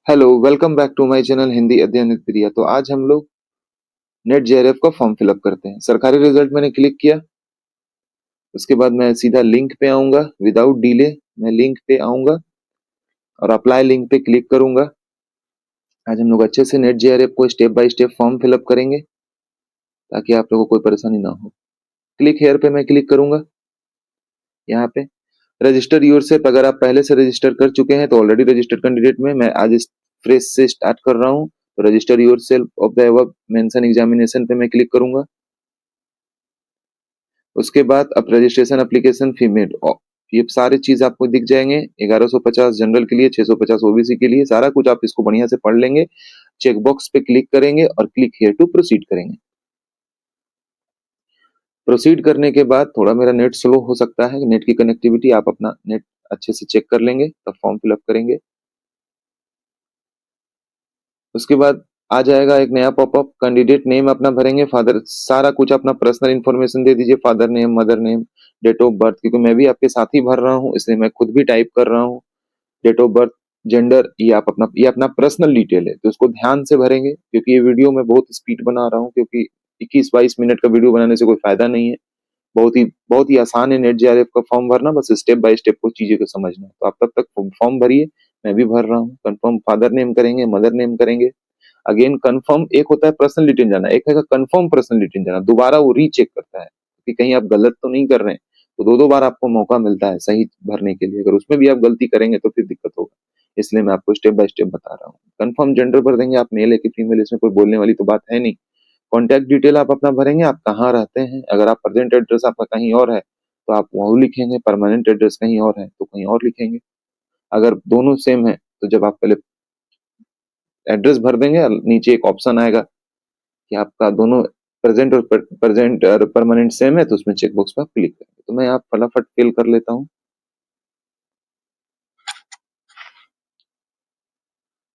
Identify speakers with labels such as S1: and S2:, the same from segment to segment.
S1: Hello, welcome back to my channel Hindi अध्ययन with Priya. तो आज हम लोग नेट जेआरएफ का फॉर्म फिलअप करते हैं। सरकारी रिजल्ट मैंने क्लिक किया, उसके बाद मैं सीधा लिंक पे आऊंगा। विदाउट डिले मैं लिंक पे आऊंगा और अप्लाई लिंक पे क्लिक करूंगा। आज हम लोग अच्छे से नेट जेआरएफ को step by step form fill up करेंगे ताकि आप लोगों को कोई परेशानी ना हो। क्लिक हेयर पे मैं क्लिक करूंगा। यहाँ पे रजिस्टर योरसेल्फ, अगर आप पहले से रजिस्टर कर चुके हैं तो ऑलरेडी रजिस्टर्ड कैंडिडेट में मैं आज इस फ्रेश से स्टार्ट कर रहा हूँ। तो register yourself of the above mention examination पे मैं क्लिक करूंगा। उसके बाद अब रजिस्ट्रेशन एप्लीकेशन फी मेड, ये सारी चीज आपको दिख जाएंगे। 1150 जनरल के लिए, 650 ओबीसी के लिए, सारा कुछ आप इसको बढ़िया से पढ़ लेंगे। चेकबॉक्स पे क्लिक करेंगे और क्लिक हियर टू प्रोसीड करेंगे। प्रोसीड करने के बाद थोड़ा मेरा नेट स्लो हो सकता है, नेट की कनेक्टिविटी आप अपना नेट अच्छे से चेक कर लेंगे तब फॉर्म फिलअप करेंगे। उसके बाद आ जाएगा एक नया पॉपअप, कैंडिडेट नेम अपना भरेंगे, फादर, सारा कुछ अपना पर्सनल इन्फॉर्मेशन दे दीजिए, father name, mother name, date of birth, क्योंकि मैं भी आपके साथ ही भर रहा हूँ इसलिए मैं खुद भी टाइप कर रहा हूँ। डेट ऑफ बर्थ, जेंडर, ये अपना पर्सनल डिटेल है तो उसको ध्यान से भरेंगे, क्योंकि ये वीडियो मैं बहुत स्पीड बना रहा हूँ, क्योंकि 21-22 मिनट का वीडियो बनाने से कोई फायदा नहीं है। बहुत ही आसान है नेट जेआरएफ का फॉर्म भरना, बस स्टेप बाय स्टेप को चीजें को समझना है। तो आप तब तक फॉर्म भरिए, मैं भी भर रहा हूँ। कंफर्म फादर नेम करेंगे, मदर नेम करेंगे। अगेन कंफर्म, एक होता है पर्सनल डिटेल जाना, एक है कंफर्म पर्सनल डिटेल जाना। दोबारा वो रीचेक करता है कि कहीं आप गलत तो नहीं कर रहे हैं, तो दो दो बार आपको मौका मिलता है सही भरने के लिए। अगर उसमें भी आप गलती करेंगे तो फिर दिक्कत होगा, इसलिए मैं आपको स्टेप बाय स्टेप बता रहा हूँ। कंफर्म जेंडर भर देंगे, आप मेल है कि फीमेल, इसमें कोई बोलने वाली तो बात है नहीं। कॉन्टैक्ट डिटेल आप अपना भरेंगे, आप कहाँ रहते हैं। अगर आप प्रेजेंट एड्रेस आपका कहीं और है तो आप वह लिखेंगे, परमानेंट एड्रेस कहीं और है तो कहीं और लिखेंगे। अगर दोनों सेम है तो जब आप पहले एड्रेस भर देंगे, नीचे एक ऑप्शन आएगा कि आपका दोनों प्रेजेंट और परमानेंट सेम है तो उसमें चेक बॉक्स पर आप क्लिक करेंगे। तो मैं आप फटाफट फिल कर लेता हूँ।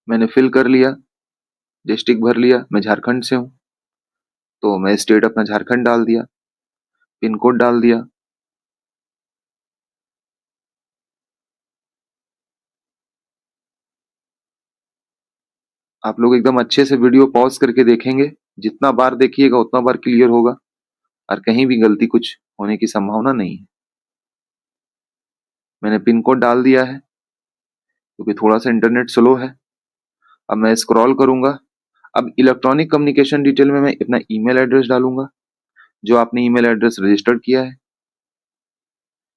S1: मैंने फिल कर लिया, डिस्ट्रिक्ट भर लिया, मैं झारखंड से हूँ तो मैं स्टेट अपना झारखंड डाल दिया, पिन कोड डाल दिया। आप लोग एकदम अच्छे से वीडियो पॉज करके देखेंगे, जितना बार देखिएगा उतना बार क्लियर होगा और कहीं भी गलती कुछ होने की संभावना नहीं है। मैंने पिन कोड डाल दिया है क्योंकि थोड़ा सा इंटरनेट स्लो है। अब मैं स्क्रॉल करूंगा। अब इलेक्ट्रॉनिक कम्युनिकेशन डिटेल में मैं अपना ईमेल एड्रेस डालूंगा, जो आपने ईमेल एड्रेस रजिस्टर्ड किया है,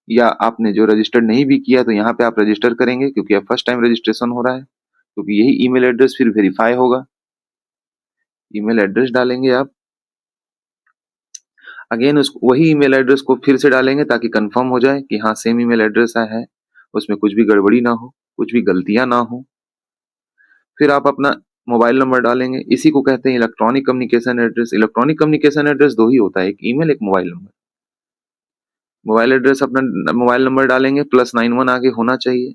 S1: या आपने जो रजिस्टर्ड नहीं भी किया तो यहाँ पे आप रजिस्टर करेंगे क्योंकि अब फर्स्ट टाइम रजिस्ट्रेशन हो रहा है, क्योंकि यही ईमेल एड्रेस फिर वेरीफाई होगा। ईमेल एड्रेस डालेंगे आप, अगेन उस वही ईमेल एड्रेस को फिर से डालेंगे ताकि कंफर्म हो जाए कि हाँ सेम ईमेल एड्रेस है, उसमें कुछ भी गड़बड़ी ना हो, कुछ भी गलतियां ना हो। फिर आप अपना मोबाइल नंबर डालेंगे, इसी को कहते हैं electronic communication address. Electronic communication address दो ही होता है, एक ईमेल, एक मोबाइल नंबर। मोबाइल एड्रेस अपना मोबाइल नंबर डालेंगे, +91 आगे होना चाहिए।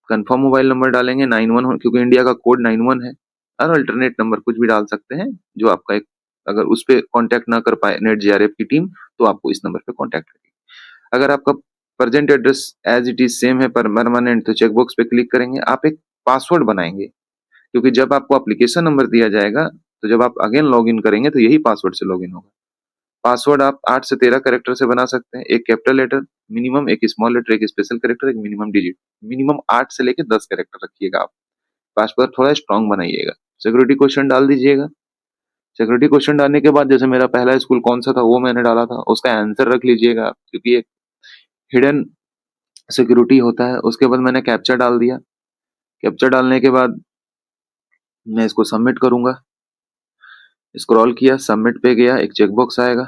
S1: कंफर्म मोबाइल नंबर डालेंगे 91, क्योंकि इंडिया का कोड 91 है। और अल्टरनेट नंबर कुछ भी डाल सकते हैं जो आपका एक, अगर उस पे कांटेक्ट ना कर पाए नेट जेआरएफ की टीम तो आपको इस नंबर पे कांटेक्ट करेगी। अगर आपका present address as it is same है पर परमानेंट, तो चेकबॉक्स पे क्लिक करेंगे। आप एक पासवर्ड बनाएंगे, क्योंकि जब आपको एप्लीकेशन नंबर दिया जाएगा तो जब आप अगेन लॉग इन करेंगे तो यही पासवर्ड से लॉग इन होगा। पासवर्ड आप 8 से 13 कैरेक्टर से बना सकते हैं, एक कैपिटल लेटर मिनिमम, एक स्मॉल लेटर, एक स्पेशल कैरेक्टर, एक मिनिमम डिजिट। मिनिमम 8 से लेके 10 कैरेक्टर रखिएगा आप। पासवर्ड थोड़ा स्ट्रांग बनाइएगा। सिक्योरिटी क्वेश्चन डाल दीजिएगा। सिक्योरिटी क्वेश्चन डालने के बाद जैसे मेरा पहला स्कूल कौन सा था वो मैंने डाला था, उसका आंसर रख लीजिएगा क्योंकि एक हिडन सिक्योरिटी होता है। उसके बाद मैंने कैप्चा डाल दिया। कैप्चा डालने के बाद मैं इसको सबमिट करूंगा। स्क्रॉल किया, सबमिट पे गया, एक चेकबॉक्स आएगा,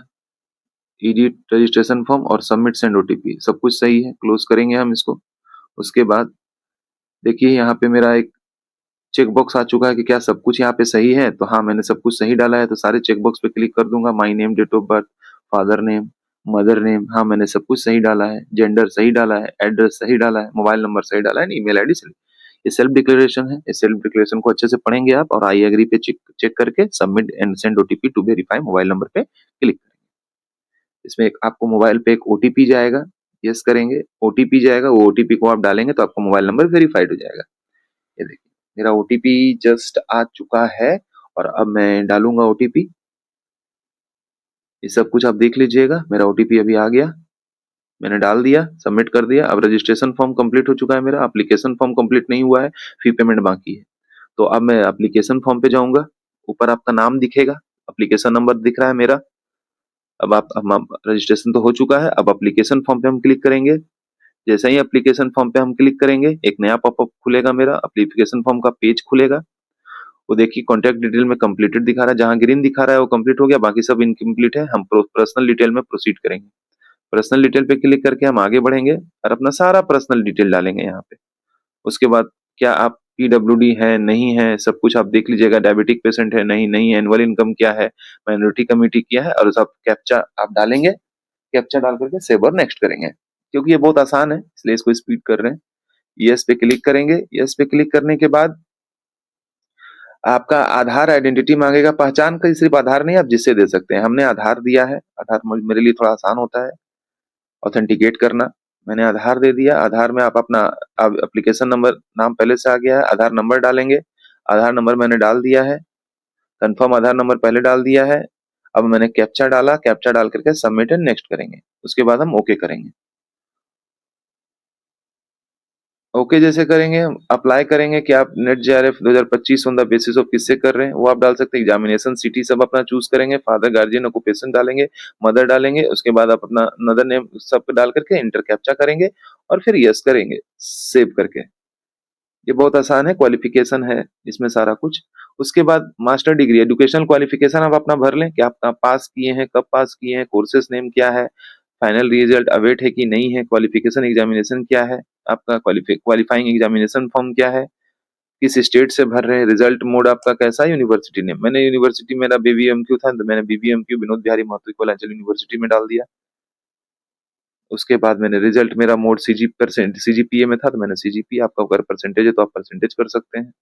S1: एडिट रजिस्ट्रेशन फॉर्म और सबमिट सेंड ओटीपी, सब कुछ सही है। क्लोज करेंगे हम इसको। उसके बाद देखिए यहाँ पे मेरा एक चेक बॉक्स आ चुका है कि क्या सब कुछ यहाँ पे सही है, तो हाँ मैंने सब कुछ सही डाला है। तो सारे चेक बॉक्स पे क्लिक कर दूंगा। My name, date of birth, father name, mother name, हाँ मैंने सब कुछ सही डाला है। जेंडर सही डाला है, एड्रेस सही डाला है, मोबाइल नंबर सही डाला है, ईमेल आईडी सही। ये सेल्फ डिक्लेरेशन है। इस सेल्फ डिक्लेरेशन को अच्छे से पढ़ेंगे आप और आई एग्री पे चेक करके submit and send OTP to verify mobile number पे क्लिक करेंगे। इसमें एक आपको मोबाइल पे एक ओटीपी जाएगा, यस करेंगे, ओटीपी जाएगा, वो ओटीपी को आप डालेंगे तो आपका मोबाइल नंबर वेरीफाइड हो जाएगा। ये देखिए मेरा ओटीपी जस्ट आ चुका है और अब मैं डालूंगा ओटीपी। ये सब कुछ आप देख लीजिएगा, मेरा ओटीपी अभी आ गया, मैंने डाल दिया, सबमिट कर दिया। अब रजिस्ट्रेशन फॉर्म कंप्लीट हो चुका है मेरा, एप्लीकेशन फॉर्म कंप्लीट नहीं हुआ है, फी पेमेंट बाकी है। तो अब मैं एप्लीकेशन फॉर्म पे जाऊंगा, ऊपर आपका नाम दिखेगा, एप्लीकेशन नंबर दिख रहा है मेरा। अब रजिस्ट्रेशन तो हो चुका है, अब एप्लीकेशन फॉर्म पे हम क्लिक करेंगे। जैसे ही एप्लीकेशन फॉर्म पे हम क्लिक करेंगे, एक नया पॉपअप खुलेगा, मेरा एप्लीकेशन फॉर्म का पेज खुलेगा। वो देखिए कॉन्टैक्ट डिटेल में कंप्लीटेड दिखा रहा है, जहां ग्रीन दिखा रहा है वो कंप्लीट हो गया, बाकी सब इनकम्प्लीट है। हम पर्सनल डिटेल में प्रोसीड करेंगे। पर्सनल डिटेल पे क्लिक करके हम आगे बढ़ेंगे और अपना सारा पर्सनल डिटेल डालेंगे यहाँ पे। उसके बाद क्या आप पीडब्ल्यूडी है नहीं है, सब कुछ आप देख लीजिएगा। डायबिटिक पेशेंट है नहीं, नहीं है, एनुअल इनकम क्या है, माइनॉरिटी कम्युनिटी क्या है, और सब कैप्चा आप डालेंगे। कैप्चा डाल करके सेव और नेक्स्ट करेंगे, क्योंकि ये बहुत आसान है इसलिए इसको स्पीड कर रहे हैं। यस पे क्लिक करेंगे। यस पे क्लिक करने के बाद आपका आधार आइडेंटिटी मांगेगा। पहचान का सिर्फ आधार नहीं, आप जिससे दे सकते हैं। हमने आधार दिया है, आधार मेरे लिए थोड़ा आसान होता है ऑथेंटिकेट करना। मैंने आधार दे दिया। आधार में आप अपना एप्लीकेशन नंबर, नाम पहले से आ गया है, आधार नंबर डालेंगे। आधार नंबर मैंने डाल दिया है, कंफर्म आधार नंबर पहले डाल दिया है। अब मैंने कैप्चा डाला, कैप्चा डाल करके सबमिट एंड नेक्स्ट करेंगे। उसके बाद हम ओके करेंगे। ओके जैसे करेंगे, हम अप्लाई करेंगे कि आप net JRF 2025 on the basis of किससे कर रहे हैं, वो आप डाल सकते हैं। एग्जामिनेशन सिटी सब अपना चूज करेंगे, फादर गार्जियन ऑक्यूपेशन डालेंगे, मदर डालेंगे। उसके बाद आप अपना नदर नेम सब डाल करके इंटर कैप्चा करेंगे और फिर यस करेंगे सेव करके। ये बहुत आसान है, क्वालिफिकेशन है इसमें सारा कुछ। उसके बाद मास्टर डिग्री एजुकेशनल क्वालिफिकेशन आप अपना भर लें कि आप कहाँ पास किए हैं, कब पास किए हैं, कोर्सेज नेम क्या है, फाइनल रिजल्ट अवेट है कि नहीं है, क्वालिफिकेशन एग्जामिनेशन क्या है, आपका क्वालिफाइंग एग्जामिनेशन फॉर्म क्या है, किस स्टेट से भर रहे हैं, रिजल्ट मोड आपका कैसा है, यूनिवर्सिटी नेम। मैंने यूनिवर्सिटी मेरा बीबीएमक्यू था तो मैंने बीबीएमक्यू विनोद बिहारी महतो कोलांचल यूनिवर्सिटी में डाल दिया। उसके बाद मैंने रिजल्ट, मेरा मोड सीजीपीए में था तो मैंने सीजीपी, आपका अगर परसेंटेज है तो आप परसेंटेज कर सकते हैं।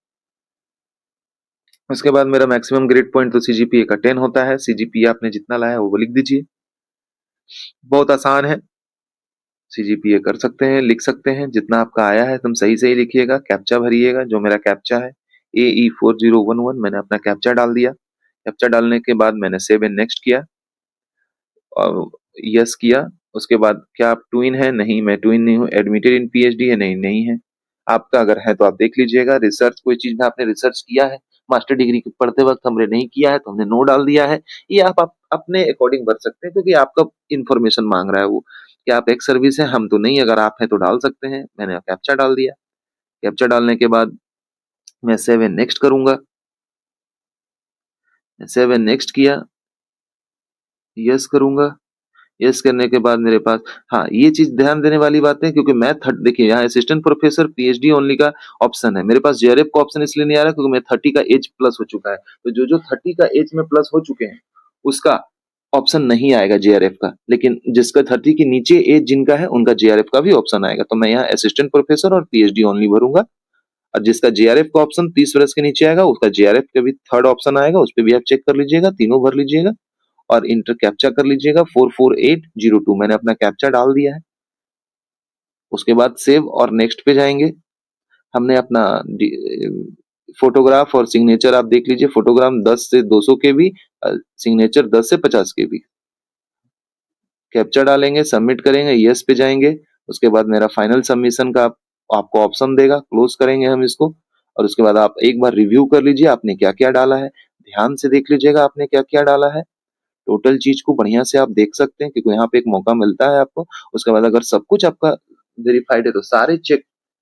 S1: उसके बाद मेरा मैक्सिमम ग्रेड पॉइंट तो सीजीपीए का 10 होता है। सीजीपीए आपने जितना लाया है वो लिख दीजिए, बहुत आसान है। सीजीपीए कर सकते हैं, लिख सकते हैं, जितना आपका आया है तुम सही सही लिखिएगा। कैप्चा भरिएगा, जो मेरा कैप्चा है AE4011, मैंने अपना कैप्चा डाल दिया। कैप्चा डालने के बाद मैंने सेव एंड नेक्स्ट किया और यस किया। उसके बाद क्या आप ट्विन है, नहीं मैं ट्विन नहीं हूँ। एडमिटेड इन पीएचडी है, नहीं नहीं है। आपका अगर है तो आप देख लीजिएगा। रिसर्च कोई चीज में आपने रिसर्च किया है मास्टर डिग्री पढ़ते वक्त, हमने नहीं किया है तो हमने नो डाल दिया है। ये आप अपने अकॉर्डिंग भर सकते हैं, क्योंकि आपका इंफॉर्मेशन मांग रहा है वो कि आप एक सर्विस है, हम तो नहीं। अगर आप हैं तो डाल सकते हैं। मैंने कैप्चा डाल दिया। कैप्चा डालने के बाद मैं सेव एंड नेक्स्ट करूंगा। सेव एंड नेक्स्ट किया, यस करूंगा। यस करने के बाद मेरे पास, हाँ ये चीज ध्यान देने वाली बात है, क्योंकि मैं थर्ड देखिए यहाँ असिस्टेंट प्रोफेसर पीएचडी ओनली का ऑप्शन है। मेरे पास जेआरएफ का ऑप्शन इसलिए नहीं आ रहा क्योंकि मैं 30 का एज प्लस हो चुका है। तो जो 30 का एज में प्लस हो चुके हैं उसका ऑप्शन नहीं आएगा जेआरएफ का, लेकिन जिसका 30 के नीचे एज जिनका है उनका जेआरएफ का भी ऑप्शन आएगा। तो मैं यहाँ असिस्टेंट प्रोफेसर और पीएचडी ओनली भरूंगा। और जिसका जेआरएफ का ऑप्शन 30 वर्ष के नीचे आएगा उसका जेआरएफ का भी थर्ड ऑप्शन आएगा, उस पर भी आप चेक कर लीजिएगा, तीनों भर लीजिएगा और इंटर कैप्चा कर लीजिएगा 44802। मैंने अपना कैप्चा डाल दिया है। उसके बाद सेव और नेक्स्ट पे जाएंगे। हमने अपना फोटोग्राफ और सिग्नेचर आप देख लीजिए। फोटोग्राफ 10 से 200 के बी, सिग्नेचर 10 से 50 के बी। कैप्चा डालेंगे, सबमिट करेंगे, यस पे जाएंगे। उसके बाद मेरा फाइनल सबमिशन का आपको ऑप्शन देगा, क्लोज करेंगे हम इसको। और उसके बाद आप एक बार रिव्यू कर लीजिए आपने क्या क्या डाला है, ध्यान से देख लीजिएगा आपने क्या क्या डाला है। टोटल चीज को बढ़िया से आप देख सकते हैं, क्योंकि यहाँ पे एक मौका मिलता है आपको। उसके बाद अगर सब कुछ आपका वेरीफाइड है तो सारे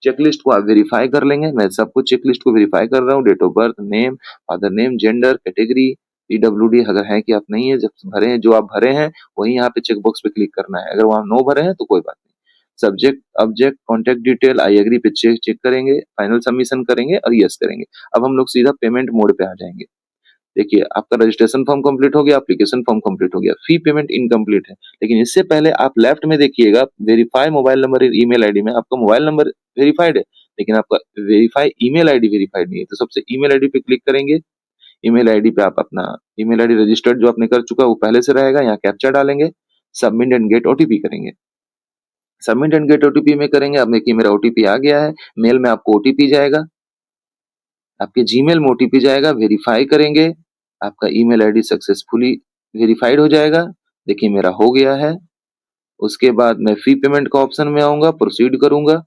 S1: चेकलिस्ट को आप वेरीफाई कर लेंगे। मैं सब कुछ चेकलिस्ट को वेरीफाई कर रहा हूँ। Date of birth, name, father name, gender, category, PWD अगर है कि आप नहीं है, जब भरे हैं जो आप भरे हैं वही यहाँ पे चेकबॉक्स पे क्लिक करना है। अगर वहां नो भरे हैं तो कोई बात नहीं। Subject, object, contact detail, I agree पे चेक चेक करेंगे, फाइनल सबमिशन करेंगे और यस करेंगे। अब हम लोग सीधा पेमेंट मोड पे आ जाएंगे। देखिए आपका रजिस्ट्रेशन फॉर्म कंप्लीट हो गया, एप्लीकेशन फॉर्म कंप्लीट हो गया, फी पेमेंट इनकम्प्लीट है। लेकिन इससे पहले आप लेफ्ट में देखिएगा, verify mobile number email ID में आपका मोबाइल नंबर वेरीफाइड है, लेकिन आपका वेरीफाई ईमेल आईडी वेरीफाइड नहीं है। तो सबसे ईमेल आईडी पे क्लिक करेंगे। ईमेल आईडी पे आप अपना ईमेल आईडी रजिस्टर्ड जो आपने कर चुका है वो पहले से रहेगा, यहाँ कैप्चा डालेंगे, सबमिट एंड गेट ओटीपी करेंगे। सबमिट एंड गेट ओटीपी में करेंगे, अब देखिए मेरा ओटीपी आ गया है, मेल में आपको ओटीपी जाएगा। आपके जीमेल में ओटीपी जाएगा, वेरीफाई करेंगे, आपका ईमेल आईडी सक्सेसफुली वेरीफाइड हो जाएगा। देखिए मेरा हो गया है। उसके बाद मैं फी पेमेंट का ऑप्शन में आऊंगा, प्रोसीड करूंगा।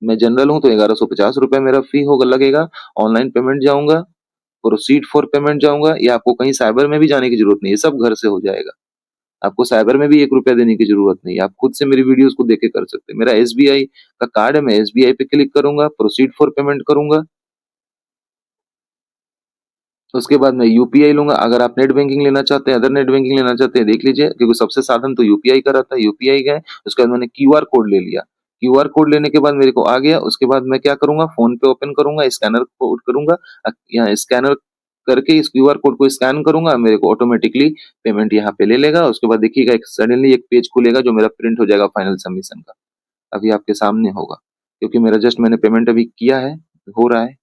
S1: मैं जनरल हूं तो 1150 रुपए मेरा फी होगा लगेगा। ऑनलाइन पेमेंट जाऊंगा, प्रोसीड फॉर पेमेंट जाऊंगा। या आपको कहीं साइबर में भी जाने की जरूरत नहीं है, सब घर से हो जाएगा। आपको साइबर में भी 1 रुपया देने की जरूरत नहीं है, आप खुद से मेरी वीडियोस को देख के कर सकते हैं। मेरा एसबीआई का कार्ड है, मैं एसबीआई पे क्लिक करूंगा, प्रोसीड फॉर पेमेंट करूंगा। उसके बाद मैं यूपीआई लूंगा। अगर आप नेट बैंकिंग लेना चाहते हैं, अदर नेट बैंकिंग लेना चाहते हैं, देख लीजिए, क्योंकि सबसे साधन तो यूपीआई का रहता है। यूपीआई गए, उसके बाद मैंने क्यूआर कोड ले लिया। क्यूआर कोड लेने के बाद मेरे को आ गया। उसके बाद मैं क्या करूंगा, फोन पे ओपन करूंगा, स्कैनर कोड करूंगा। यहाँ स्कैनर करके इस क्यूआर कोड को स्कैन करूंगा, मेरे को ऑटोमेटिकली पेमेंट यहाँ पे ले लेगा। उसके बाद देखिएगा एक सडनली एक पेज खुलेगा जो मेरा प्रिंट हो जाएगा फाइनल सबमिशन का। अभी आपके सामने होगा, क्योंकि मेरा जस्ट मैंने पेमेंट अभी किया है, हो रहा है,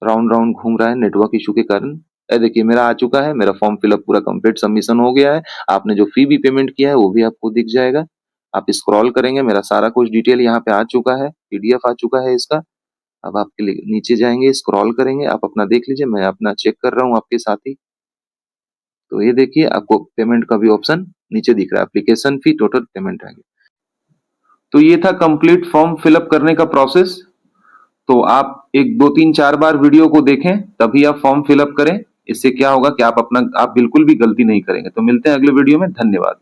S1: राउंड राउंड घूम रहा है नेटवर्क इशू के कारण। देखिए मेरा आ चुका है, मेरा फॉर्म फिलअप पूरा कंप्लीट सबमिशन हो गया है। आपने जो फी भी पेमेंट किया है वो भी आपको दिख जाएगा। आप स्क्रॉल करेंगे, मेरा सारा कुछ डिटेल यहाँ पे आ चुका है, पीडीएफ आ चुका है इसका। अब आपके लिए नीचे जाएंगे, स्क्रॉल करेंगे, आप अपना देख लीजिए, मैं अपना चेक कर रहा हूँ आपके साथ ही। तो ये देखिए आपको पेमेंट का भी ऑप्शन नीचे दिख रहा है, एप्लीकेशन फी टोटल पेमेंट है। तो ये था कंप्लीट फॉर्म फिलअप करने का प्रोसेस। तो आप एक 2 3 4 बार वीडियो को देखें, तभी आप फॉर्म फिलअप करें। इससे क्या होगा कि आप बिल्कुल भी गलती नहीं करेंगे। तो मिलते हैं अगले वीडियो में। धन्यवाद।